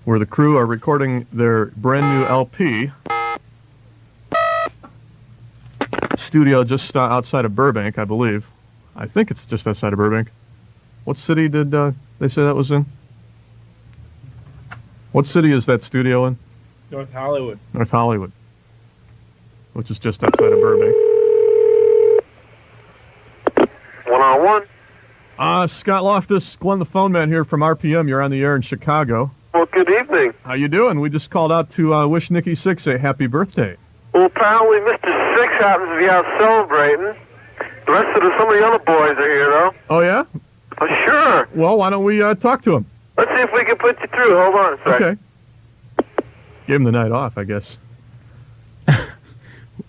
where the CRUE are recording their brand new LP. Studio just outside of Burbank, I believe. I think it's just outside of Burbank. What city did they say that was in? What city is that studio in? North Hollywood. North Hollywood, which is just outside of Burbank. 101. Scott Loftus, Glenn the Phone Man here from RPM. You're on the air in Chicago. Well, good evening. How you doing? We just called out to wish Nikki Six a happy birthday. Well, apparently Mr. Six happens to be out celebrating. The rest of some of the other boys are here, though. Oh, yeah? Sure. Well, why don't we talk to him? Let's see if we can put you through. Hold on a second. Okay. Give him the night off, I guess.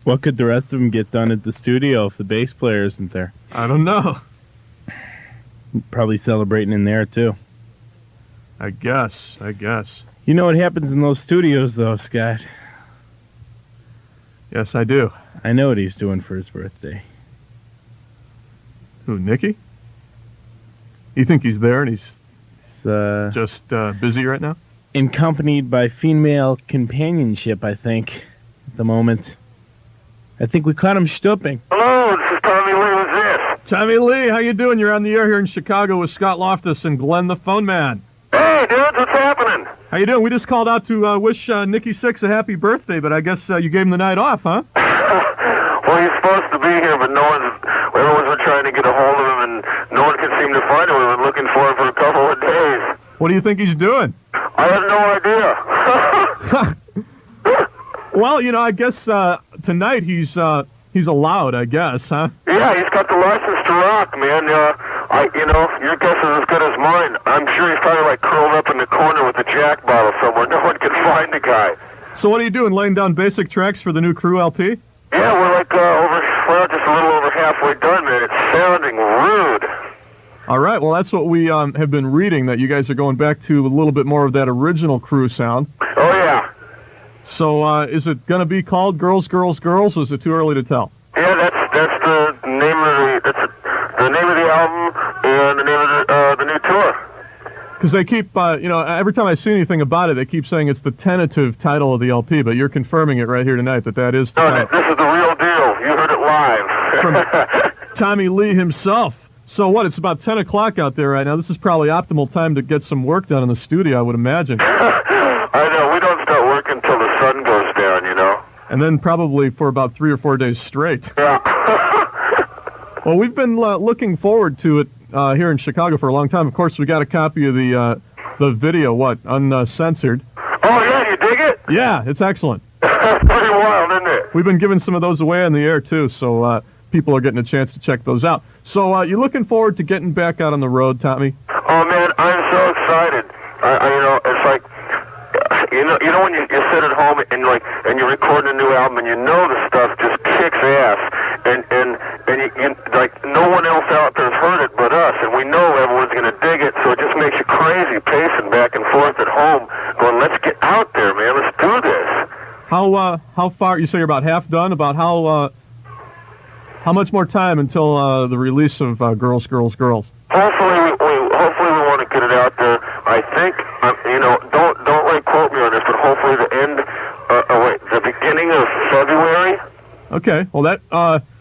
What could the rest of them get done at the studio if the bass player isn't there? I don't know. Probably celebrating in there, too. I guess. You know what happens in those studios, though, Scott? Yes, I do. I know what he's doing for his birthday. Who, Nikki? You think he's there and he's just busy right now? Accompanied by female companionship, I think, at the moment. I think we caught him stooping. Hello, this is Tommy Lee. Who's this? Tommy Lee, how you doing? You're on the air here in Chicago with Scott Loftus and Glenn the Phone Man. Hey, dudes, what's happening? How you doing? We just called out to wish Nikki Six a happy birthday, but I guess you gave him the night off, huh? Well, he's supposed to be here, but everyone's been trying to get a hold of him, and no one can seem to find him. We've been looking for him for a couple of days. What do you think he's doing? I have no idea. Well, you know, I guess tonight he's allowed, I guess, huh? Yeah, he's got the license to rock, man. Your guess is as good as mine. I'm sure he's probably like curled up in the corner with a Jack bottle somewhere. No one can find the guy. So what are you doing? Laying down basic tracks for the new CRUE LP? Yeah, we're just a little over halfway done, man. It's sounding rude. All right, well, that's what we have been reading, that you guys are going back to a little bit more of that original CRUE sound. Oh, yeah. So is it going to be called Girls, Girls, Girls, or is it too early to tell? Yeah, that's the name of the name of the album and the name of the new tour. Because they keep, every time I see anything about it, they keep saying it's the tentative title of the LP, but you're confirming it right here tonight that is the title. This is the real deal. You heard it live. From Tommy Lee himself. So what, it's about 10 o'clock out there right now. This is probably optimal time to get some work done in the studio, I would imagine. I know. We don't start working until the sun goes down, you know. And then probably for about 3 or 4 days straight. Yeah. Well, we've been looking forward to it here in Chicago for a long time. Of course, we got a copy of the video, uncensored. Oh, yeah, you dig it? Yeah, it's excellent. Pretty wild, isn't it? We've been giving some of those away on the air, too, so people are getting a chance to check those out. So you're looking forward to getting back out on the road, Tommy? Oh, man, I'm so excited. It's like, you know when you sit at home and you're recording a new album and you know the stuff just kicks ass and no one else out there's heard it but us, and we know everyone's going to dig it, so it just makes you crazy pacing back and forth at home going, let's get out there, man, let's do this. How far, you say you're about half done? About how much more time until the release of Girls, Girls, Girls? Hopefully we want to get it out there. I think, don't quote me on this, but hopefully the beginning of February. Okay, well that,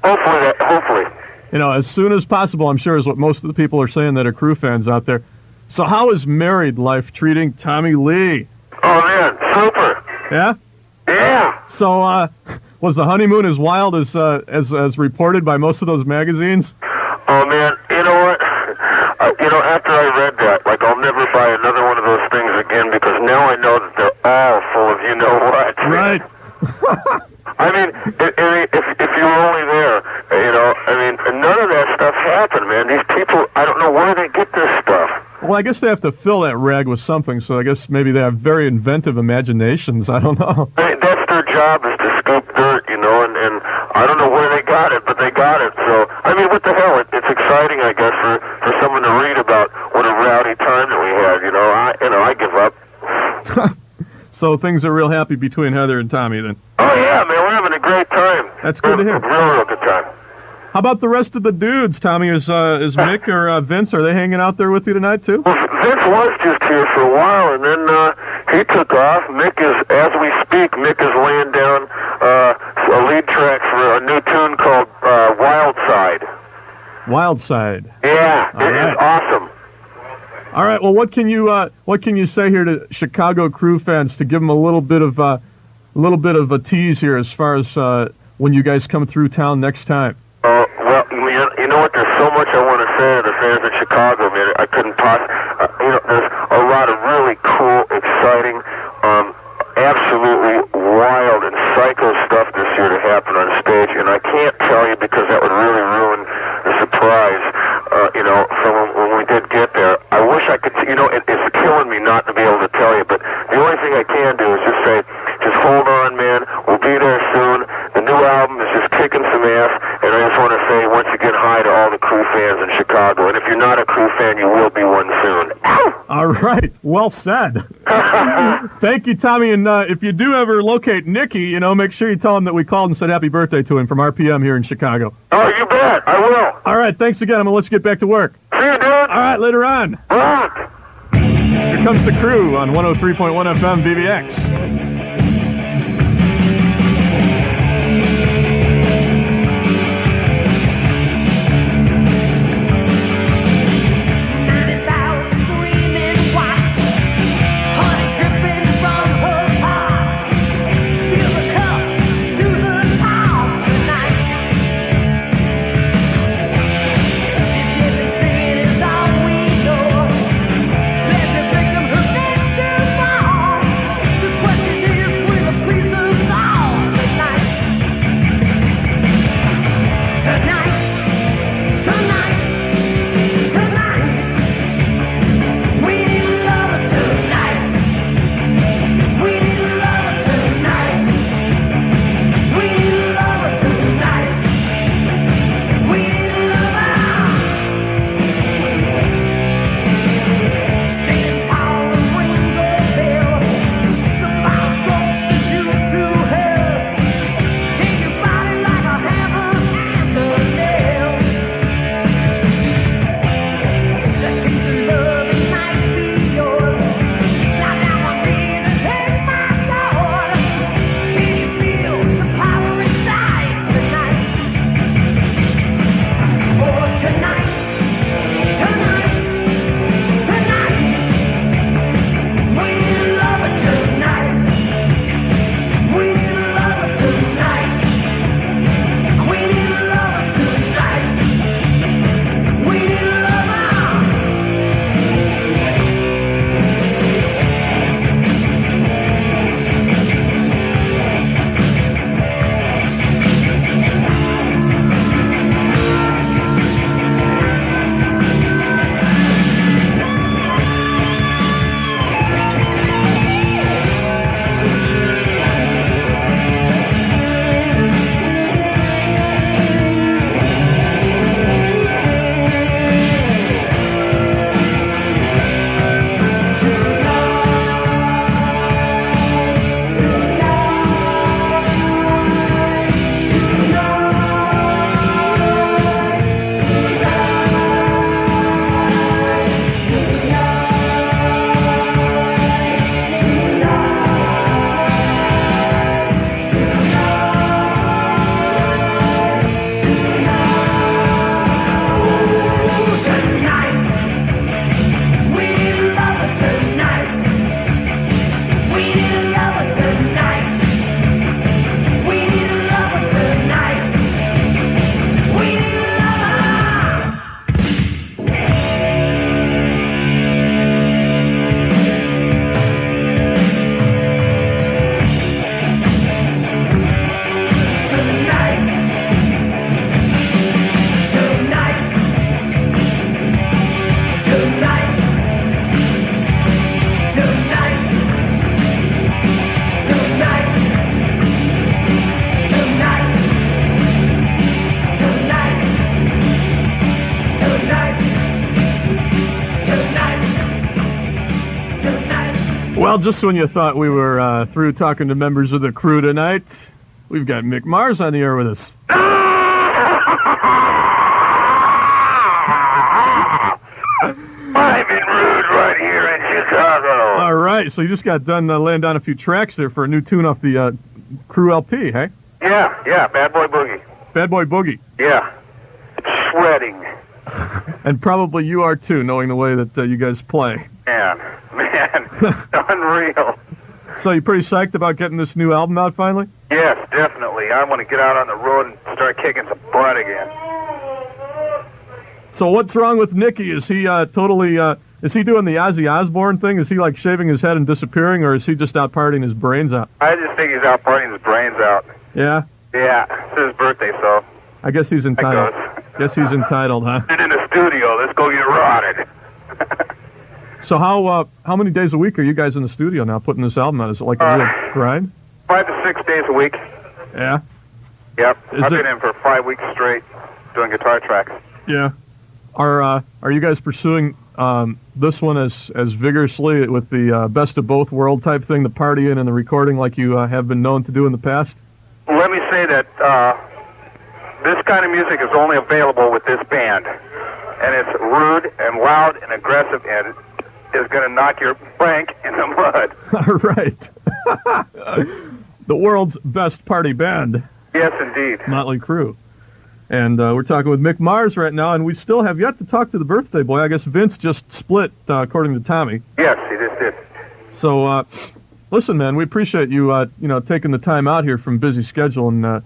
Hopefully. As soon as possible, I'm sure, is what most of the people are saying that are CRUE fans out there. So how is married life treating Tommy Lee? Oh, man, super. Yeah? Yeah. So, was the honeymoon as wild as reported by most of those magazines? Oh, man, you know what? After I read that, I'll never buy another one of those things again, because now I know that they're all full of you-know-what. Right. I mean, if you were only there, none of that stuff happened, man. These people, I don't know where they get this stuff. Well, I guess they have to fill that rag with something, so I guess maybe they have very inventive imaginations. I don't know. I mean, that's their job, is to scoop dirt, and I don't know where they got it, but they got it. So, what the hell? It's exciting, I guess, for someone to read about what a rowdy time that we had. I give up. So things are real happy between Heather and Tommy, then? Oh, yeah, man, we're having a great time. That's good to hear. Real good time. How about the rest of the dudes, Tommy? Is Mick or Vince, are they hanging out there with you tonight, too? Well, Vince was just here for a while, and then he took off. Mick is, as we speak, Mick is laying down a lead track for a new tune called Wild Side. Wild Side. Yeah, it is awesome. All right. Well, what can you say here to Chicago CRUE fans to give them a little bit of a tease here as far as when you guys come through town next time? Well, you know what? There's so much I want to say to the fans in Chicago, man. I couldn't possibly. There's a lot of really cool, exciting, absolutely wild and psycho stuff this year to happen on stage, and I can't tell you because that would really ruin the surprise. From when we did get there. I wish I could. It's killing me not to be able to tell you, but the only thing I can do is just say, just hold on, man. We'll be there soon. The new album is just kicking some ass, and I just want to say once again hi to all the CRUE fans in Chicago. And if you're not a CRUE fan, you will be one soon. All right. Well said. Thank you, Tommy. And if you do ever locate Nikki, make sure you tell him that we called and said happy birthday to him from RPM here in Chicago. Oh, you bet. I will. All right. Thanks again. I'm going to let you get back to work. See you, dude. All right. Later on. Rock. Here comes the CRUE on 103.1 FM WVVX. Well, just when you thought we were through talking to members of the CRUE tonight, we've got Mick Mars on the air with us. I'm in Rude right here in Chicago. All right, so you just got done laying down a few tracks there for a new tune off the CRUE LP, hey? Yeah, Bad Boy Boogie. Bad Boy Boogie. Yeah. Shredding. And probably you are too, knowing the way that you guys play. Man, unreal. So you pretty psyched about getting this new album out finally? Yes, definitely. I want to get out on the road and start kicking some butt again. So what's wrong with Nikki? Is he totally, is he doing the Ozzy Osbourne thing? Is he like shaving his head and disappearing, or is he just out partying his brains out? I just think he's out partying his brains out. Yeah? Yeah, it's his birthday, so. I guess he's entitled. Guess he's entitled, huh? Get in the studio. Let's go get rotted. So how many days a week are you guys in the studio now putting this album out? Is it like a real grind? 5 to 6 days a week. Yeah? Yep. I've been in for 5 weeks straight doing guitar tracks. Yeah. Are you guys pursuing this one as vigorously with the best of both world type thing, the partying and the recording like you have been known to do in the past? Let me say that this kind of music is only available with this band. And it's rude and loud and aggressive and is going to knock your bank in the mud. All right. The world's best party band. Yes, indeed. MOTLEY CRUE. And we're talking with Mick Mars right now, and we still have yet to talk to the birthday boy. I guess Vince just split, according to Tommy. Yes, he just did. So, listen, man, we appreciate you, taking the time out here from busy schedule and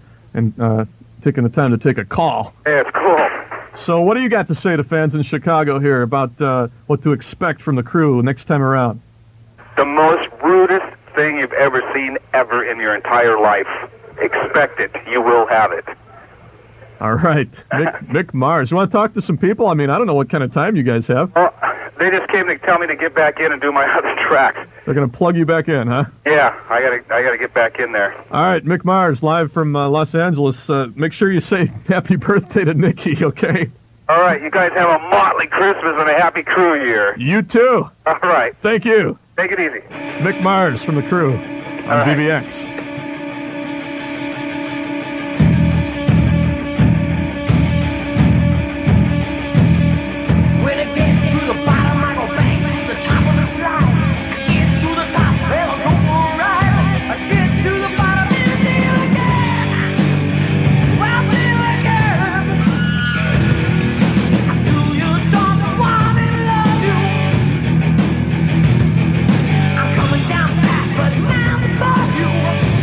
taking the time to take a call. Yeah, it's cool. So what do you got to say to fans in Chicago here about what to expect from the CRUE next time around? The most rudest thing you've ever seen ever in your entire life. Expect it. You will have it. All right. Mick Mars. You want to talk to some people? I mean, I don't know what kind of time you guys have. Well, they just came to tell me to get back in and do my other tracks. They're going to plug you back in, huh? Yeah, I gotta get back in there. All right, Mick Mars, live from Los Angeles. Make sure you say happy birthday to Nikki, okay? All right, you guys have a motley Christmas and a happy CRUE year. You too. All right. Thank you. Take it easy. Mick Mars from the CRUE on WVVX. I'm coming down fast, but now before you.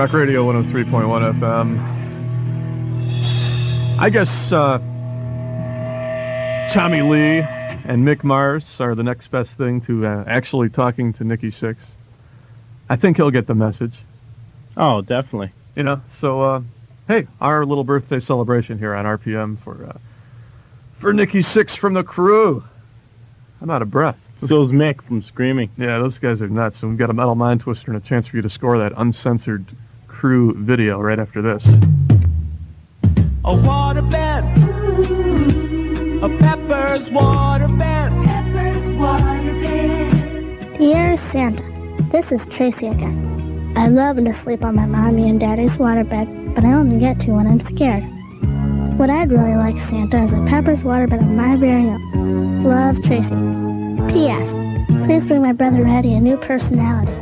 Talk Radio 103.1 FM. I guess Tommy Lee and Mick Mars are the next best thing to actually talking to Nikki Sixx. I think he'll get the message. Oh, definitely. You know, so hey, our little birthday celebration here on RPM for Nikki Sixx from the CRUE. I'm out of breath. So's Mick from Screaming. Yeah, those guys are nuts. And we've got a Metal Mind Twister and a chance for you to score that uncensored CRUE video right after this. A waterbed, a Pepper's waterbed, Pepper's waterbed. Dear Santa, this is Tracy again. I love to sleep on my mommy and daddy's waterbed, but I only get to when I'm scared. What I'd really like, Santa, is a Pepper's waterbed of my very own. Love, Tracy. P.S. Please bring my brother Eddie a new personality.